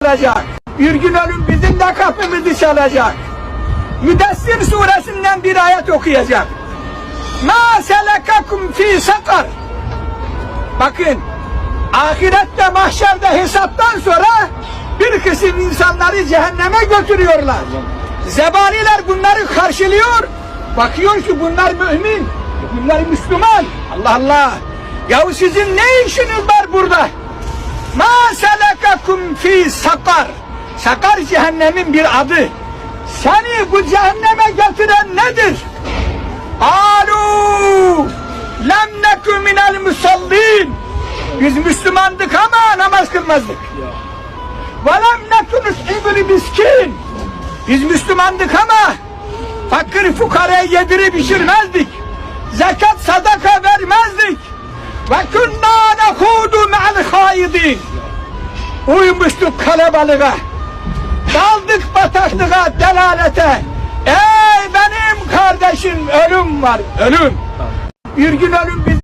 soracak. Bir gün ölüm bizim de kapımızı çalacak. Müddessir suresinden bir ayet okuyacak. مَا سَلَكَكُمْ ف۪ي sakar. Bakın, ahirette mahşerde hesaptan sonra bir kısım insanları cehenneme götürüyorlar. Zebaniler bunları karşılıyor. Bakıyor ki bunlar mümin, bunlar Müslüman. Allah Allah! Yahu sizin ne işiniz var burada? مَا سَلَكَكُمْ ف۪ي sakar. Sakar cehennemin bir adı. Seni bu cehenneme getiren nedir? قَالُوا لَمْ نَكُ مِنَ الْمُسَلِّينَ. Biz Müslümandık ama namaz kılmazdık. وَلَمْ نَكُ نُسْعِبُ الْمِسْكِينَ. Biz Müslümandık ama fakir fukaraya yedirip içirmezdik. Zekat sadaka vermezdik. وَكُنَّا نَخُودُ مَعَ الْخَائِضِينَ. Uymuştuk kalabalığa. Daldık bataklığa, delalete. Ey benim kardeşim, ölüm var, ölüm. Bir gün ölüm